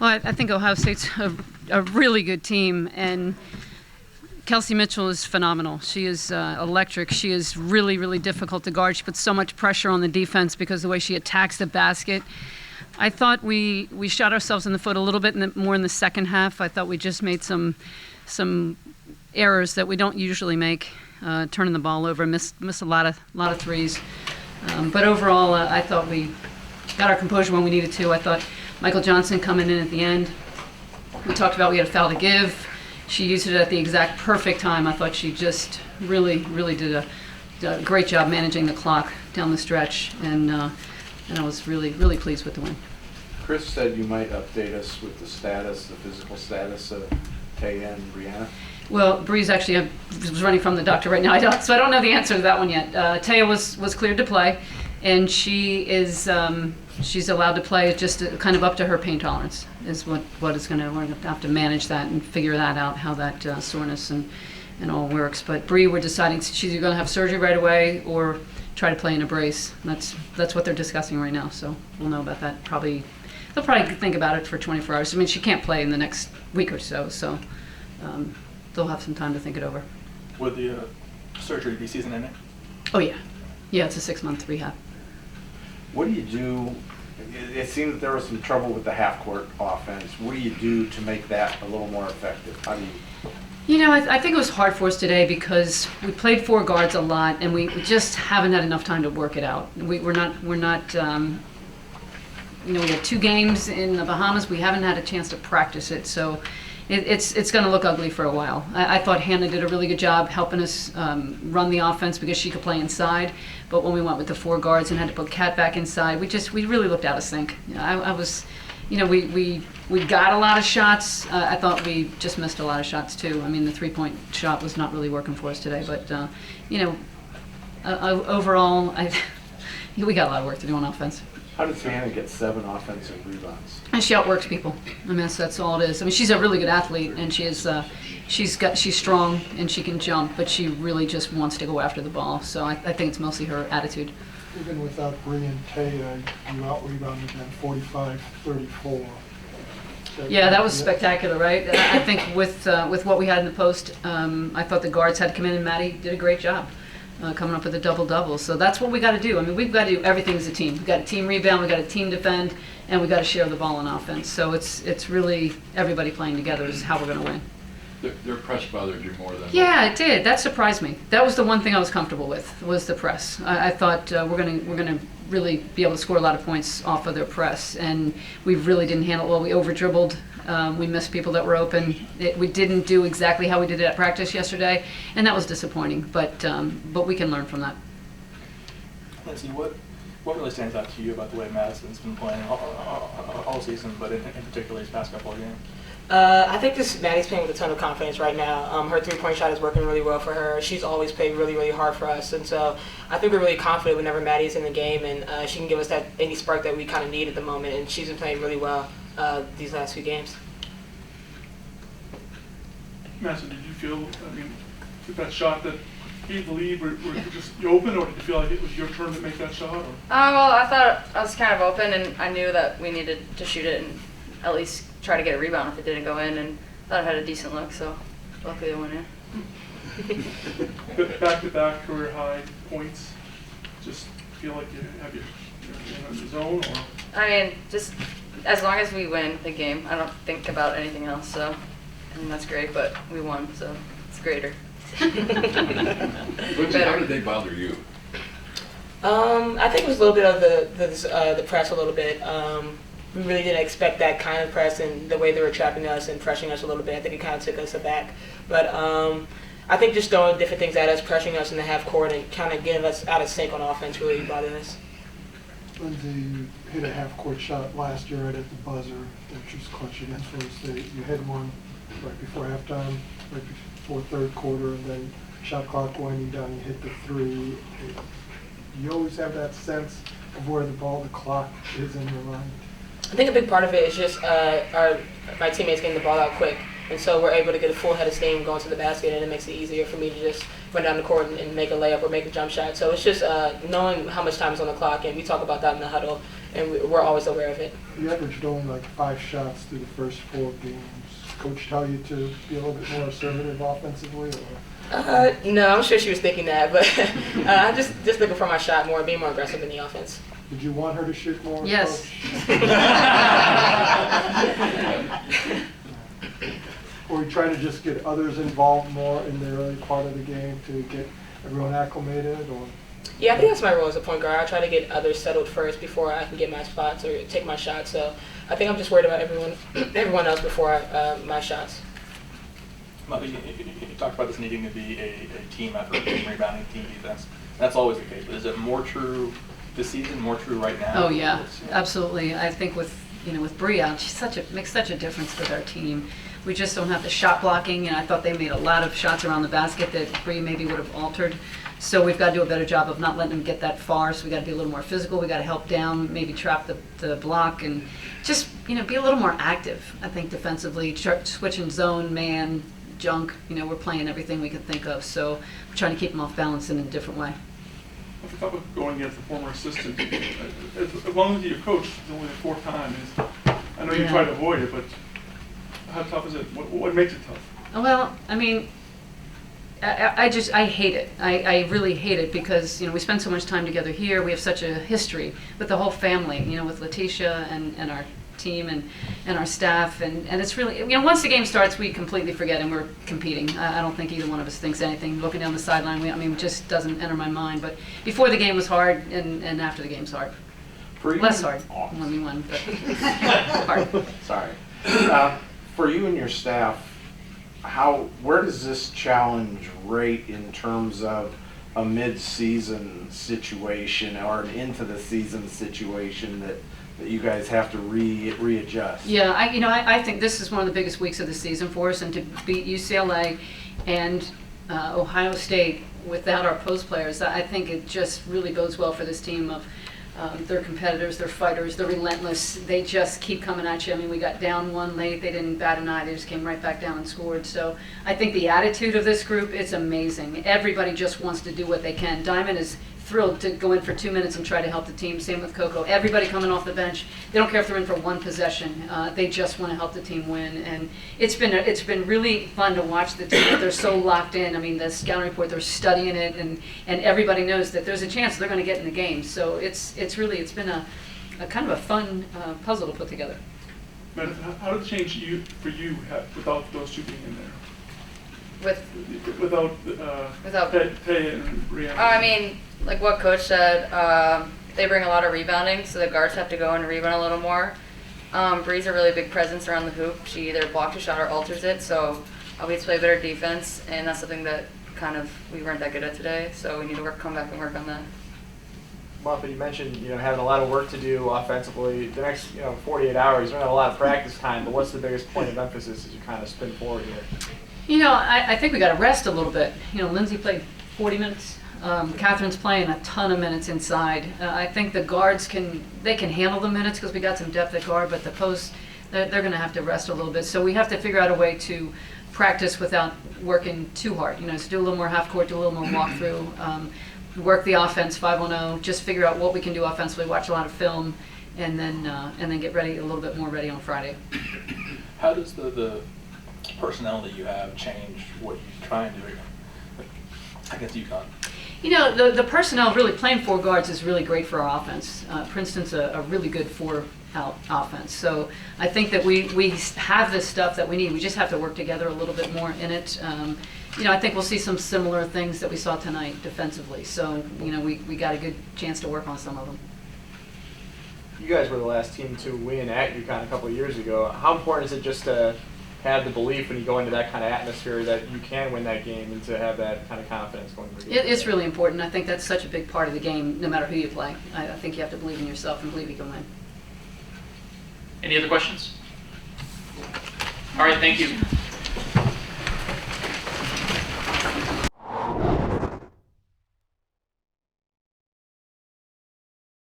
Well, I think Ohio State's a really good team, and Kelsey Mitchell is phenomenal. She is electric. She is really, really difficult to guard. She puts so much pressure on the defense because of the way she attacks the basket. I thought we shot ourselves in the foot a little bit more in the second half. I thought we just made some errors that we don't usually make, turning the ball over, missed a lot of threes. But overall, I thought we got our composure when we needed to. I thought Michael Johnson coming in at the end. We talked about we had a foul to give. She used it at the exact perfect time. I thought she just really, really did a great job managing the clock down the stretch, and I was really, really pleased with the win. Chris said you might update us with the physical status of Taya and Brianna. Well, Bree's actually was running from the doctor right now. So I don't know the answer to that one yet. Taya was cleared to play, and she is she's allowed to play just kind of up to her pain tolerance. Is what is going to we're going to have to manage that and figure that out, how that soreness and all works. But Bree, we're deciding she's either going to have surgery right away or try to play in a brace. That's what they're discussing right now. So we'll know about that probably. They'll probably think about it for 24 hours. I mean, she can't play in the next week or so. So. They'll have some time to think it over. Would the surgery be season-ending? Oh, yeah. Yeah, it's a 6-month rehab. What do you do? It seemed that there was some trouble with the half-court offense. What do you do to make that a little more effective? How do you... You know, I think it was hard for us today because we played 4 guards a lot, and we just haven't had enough time to work it out. We're not. You know, we had 2 games in the Bahamas. We haven't had a chance to practice it, so. It's going to look ugly for a while. I thought Hannah did a really good job helping us run the offense because she could play inside. But when we went with the 4 guards and had to put Kat back inside, we really looked out of sync. I was, you know, we got a lot of shots. I thought we just missed a lot of shots too. I mean, the 3-point shot was not really working for us today. But you know, overall, we got a lot of work to do on offense. How does Hannah get 7 offensive rebounds? And she outworks people. I mean, that's all it is. I mean, she's a really good athlete, and she's strong and she can jump, but she really just wants to go after the ball. So I think it's mostly her attitude. Even without Bree and Taya, you out-rebounded them 45-34. Yeah, that was spectacular, right? I think with what we had in the post, I thought the guards had to come in, and Maddie did a great job. Coming up with a double-double. So that's what we got to do. I mean, we've got to do everything as a team. We've got a team rebound, we've got a team defend, and we've got to share the ball on offense. So it's really everybody playing together is how we're going to win. Their press bothered you more than... Yeah, it did. That surprised me. That was the one thing I was comfortable with, was the press. I thought we're gonna really be able to score a lot of points off of their press, and we really didn't handle it well. We over-dribbled. We missed people that were open. We didn't do exactly how we did it at practice yesterday, and that was disappointing. But we can learn from that. Lindsay, what really stands out to you about the way Madison's been playing all season, but in particular his past couple of games? I think Maddie's playing with a ton of confidence right now. Her 3-point shot is working really well for her. She's always played really, really hard for us, and so I think we're really confident whenever Maddie's in the game, and she can give us that any spark that we kind of need at the moment. And she's been playing really well these last few games. Madison, did you feel? I mean, with that shot that he gave the lead, were just you open, or did you feel like it was your turn to make that shot? Or? Well, I thought I was kind of open, and I knew that we needed to shoot it and at least try to get a rebound if it didn't go in, and thought I had a decent look, so luckily it went in. Back-to-back career high points. Just feel like you have your in the zone, or? I mean, just as long as we win the game, I don't think about anything else. So, and that's great. But we won, so it's greater. How did they bother you? I think it was a little bit of the press a little bit. We really didn't expect that kind of press and the way they were trapping us and pressuring us a little bit. I think it kind of took us aback. But I think just throwing different things at us, pressuring us in the half court and kind of getting us out of sync on offense really bothered us. Lindsay hit a half-court shot last year right at the buzzer, which was clutch against Florida State. You hit one right before halftime, right before third quarter, and then shot clock winding down, you hit the 3. You always have that sense of where the clock is in your mind. I think a big part of it is just my teammates getting the ball out quick And so we're able to get a full head of steam going to the basket, and it makes it easier for me to just run down the court and make a layup or make a jump shot. So it's just knowing how much time is on the clock, and we talk about that in the huddle, and we're always aware of it. You averaged only like 5 shots through the first 4 games. Coach tell you to be a little bit more assertive offensively? Or? No, I'm sure she was thinking that, but I'm just looking for my shot more, being more aggressive in the offense. Did you want her to shoot more? Yes. Or you try to just get others involved more in the early part of the game to get everyone acclimated? Or? Yeah, I think that's my role as a point guard. I try to get others settled first before I can get my spots or take my shots. So I think I'm just worried about everyone else before my shots. You talked about this needing to be a team effort, team rebounding, team defense. That's always the case, but is it more true this season, more true right now? Oh yeah, absolutely. I think with Bree out, she makes such a difference with our team. We just don't have the shot blocking, and I thought they made a lot of shots around the basket that Bree maybe would have altered. So we've got to do a better job of not letting them get that far. So we got to be a little more physical. We got to help down, maybe trap the block, and just be a little more active. I think defensively, switching zone, man, junk. We're playing everything we can think of. So we're trying to keep them off balance in a different way. If you talk about going against a former assistant, as long as you're coach, it's only the 4th time. I know you try to avoid it, but how tough is it? What makes it tough? Well, I mean, I hate it. I really hate it because, we spend so much time together here. We have such a history with the whole family, with Letitia and our team and our staff. And it's really, once the game starts, we completely forget and we're competing. I don't think either one of us thinks anything. Looking down the sideline, it just doesn't enter my mind. But before the game was hard and after the game's hard. Less hard. 1v1, but hard. Sorry. For you and your staff, where does this challenge rate in terms of a mid-season situation or an into the season situation that you guys have to readjust? Yeah, I think this is one of the biggest weeks of the season for us, and to beat UCLA and Ohio State without our post players, I think it just really bodes well for this team of they're competitors, they're fighters, they're relentless. They just keep coming at you. We got down 1 late. They didn't bat an eye. They just came right back down and scored. So I think the attitude of this group, it's amazing. Everybody just wants to do what they can. Diamond is thrilled to go in for 2 minutes and try to help the team. Same with Coco. Everybody coming off the bench, they don't care if they're in for 1 possession. They just want to help the team win. And it's been really fun to watch the team. They're so locked in. The scouting report, they're studying it, and everybody knows that there's a chance they're going to get in the game. So it's been a kind of a fun puzzle to put together. Madison, how did it change for you without those 2 being in there? Without Tay and Brianna? Like what Coach said, they bring a lot of rebounding, so the guards have to go and rebound a little more. Bree's a really big presence around the hoop. She either blocks a shot or alters it, so we have to play better defense, and that's something that we weren't that good at today, so we need to come back and work on that. Muffet, you mentioned having a lot of work to do offensively. The next 48 hours, you don't have a lot of practice time, but what's the biggest point of emphasis as you kind of spin forward here? I think we got to rest a little bit. Lindsay played 40 minutes. Catherine's playing a ton of minutes inside. I think the guards can handle the minutes because we got some depth at guard, but the posts, they're going to have to rest a little bit. So we have to figure out a way to practice without working too hard. Just do a little more half court, do a little more walkthrough, work the offense 5-on-0, just figure out what we can do offensively, watch a lot of film, and then get ready a little bit more ready on Friday. How does the personnel that you have change what you try and do against UConn? The personnel really playing 4 guards is really great for our offense. Princeton's a really good 4-out offense. So I think that we have this stuff that we need. We just have to work together a little bit more in it. I think we'll see some similar things that we saw tonight defensively. So, we got a good chance to work on some of them. You guys were the last team to win at UConn a couple of years ago. How important is it just to have the belief when you go into that kind of atmosphere that you can win that game and to have that kind of confidence going forward? It's really important. I think that's such a big part of the game, no matter who you play. I think you have to believe in yourself and believe you can win. Any other questions? All right, thank you.